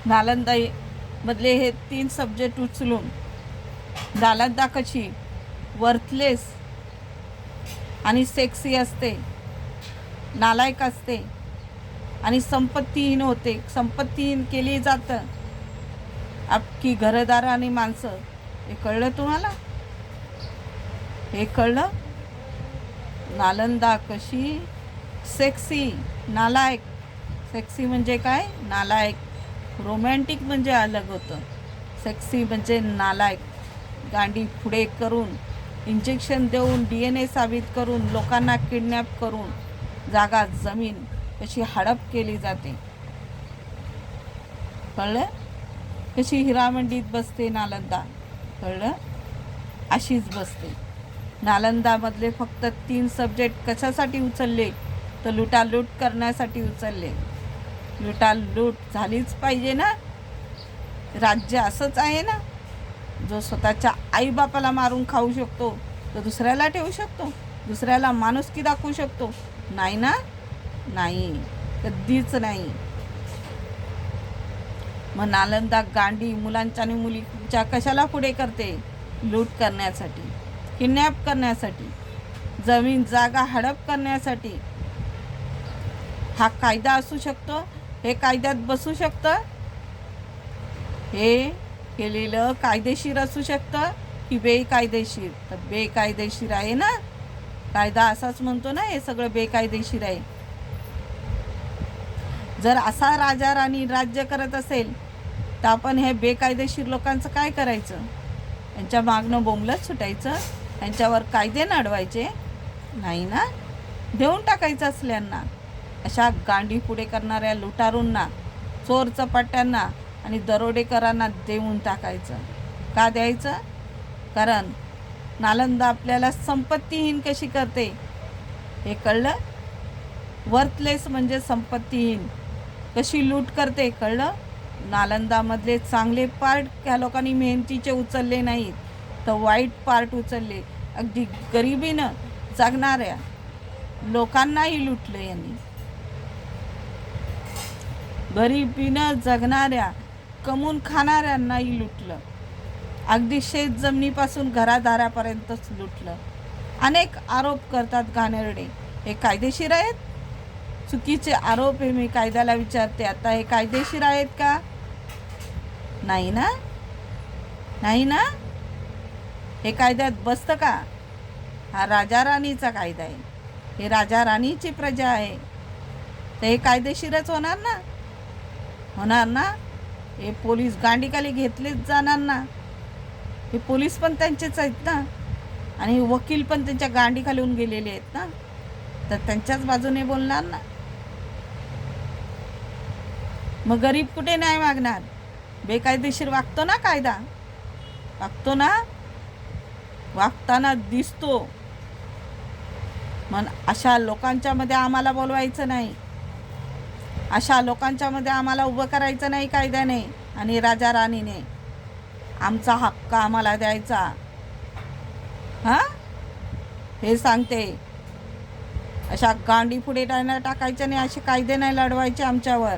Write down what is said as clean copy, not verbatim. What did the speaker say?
नालंदा मधले हे 3 सब्जेक्ट उचलून नालंदा कशी वर्थलेस आणि सेक्सी असते, नालायक असते आणि संपत्तीहीन होते, संपत्तीहीन केली जातं आपकी घरदार आणि माणसं. हे कळलं तुम्हाला? हे कळलं? नालंदा कशी सेक्सी, नालायक. सेक्सी म्हणजे काय? नालायक. रोमॅन्टिक म्हणजे अलग होतं, सेक्सी म्हणजे नालायक. गांडी पुढे करून, इंजेक्शन देऊन, DNA साबित करून, लोकांना किडनॅप करून जागा जमीन कशी हडप केली जाते. कळलं? कशी हिरामंडीत बसते नालंदा. कळलं? अशीच बसते. नालंदामधले फक्त 3 सब्जेक्ट कशासाठी उचलले? तर लुटालूट करण्यासाठी उचलले. लुटालूट झालीच पाहिजे ना. राज्य असंच आहे ना, जो स्वतःच्या आईबापाला मारून खाऊ शकतो तो दुसऱ्याला ठेवू शकतो? दुसऱ्याला माणुसकी दाखवू शकतो? नाही ना, नाही, कधीच नाही. मग नालंदा गांडी मुलांच्या आणि मुलींच्या कशाला पुढे करते? लूट करण्यासाठी, किडनॅप करण्यासाठी, जमीन जागा हडप करण्यासाठी. हा कायदा असू शकतो? हे कायद्यात बसू शकतं? हे केलेलं कायदेशीर असू शकतं की बेकायदेशीर? तर बेकायदेशीर आहे ना. कायदा असाच म्हणतो ना, हे सगळं बेकायदेशीर आहे. जर असा राजा राणी राज्य करत असेल तर आपण हे बेकायदेशीर लोकांचं काय करायचं? यांच्या मागणं बोंबलत सुटायचं? यांच्यावर कायदे नाडवायचे? नाही ना, देऊन टाकायचं असल्यांना. अशा गांडी पुढे करणाऱ्या लुटारूंना, चोर चपाट्यांना आणि दरोडेकरांना देऊन टाकायचं. का द्यायचं? कारण नालंदा आपल्याला संपत्तीहीन कशी करते हे कळलं? वर्थलेस म्हणजे संपत्तीहीन. कशी लूट करते कळलं? नालंदामधले चांगले पार्ट त्या लोकांनी मेहनतीचे उचलले नाहीत, तर वाईट पार्ट उचलले. अगदी गरिबीनं जगणाऱ्या लोकांनाही लुटलं यांनी. गरिबीनं जगणाऱ्या कमवून खाणाऱ्यांनाही लुटलं. अगदी शेत जमिनीपासून घरादारापर्यंतच लुटलं. अनेक आरोप करतात घाणेरडे. हे कायदेशीर आहेत? चुकीचे आरोप हे मी कायद्याला विचारते. आता हे कायदेशीर आहेत का? नाही ना, नाही ना. हे कायद्यात बसतं का? हा राजा राणीचा कायदा आहे, हे राजा राणीची प्रजा आहे, तर हे कायदेशीरच होणार ना, होणार ना. हे पोलीस गांडीखाली घेतलेच जाणार ना. हे पोलीस पण त्यांचेच आहेत ना, आणि वकील पण त्यांच्या गांडीखाली होऊन गेलेले आहेत ना, तर त्यांच्याच बाजूने बोलणार ना. मग गरीब कुठे न्याय मागणार? बेकायदेशीर वागतो ना कायदा, वागतो ना, वागताना दिसतो. मग अशा लोकांच्या मध्ये आम्हाला बोलवायचं नाही, अशा लोकांच्या मध्ये आम्हाला उभं करायचं नाही कायद्याने आणि राजा राणीने. आमचा हक्क आम्हाला द्यायचा. हां, हे सांगते. अशा गांडी पुढे टाकायच्या नाही, असे कायदे नाही लढवायचे आमच्यावर.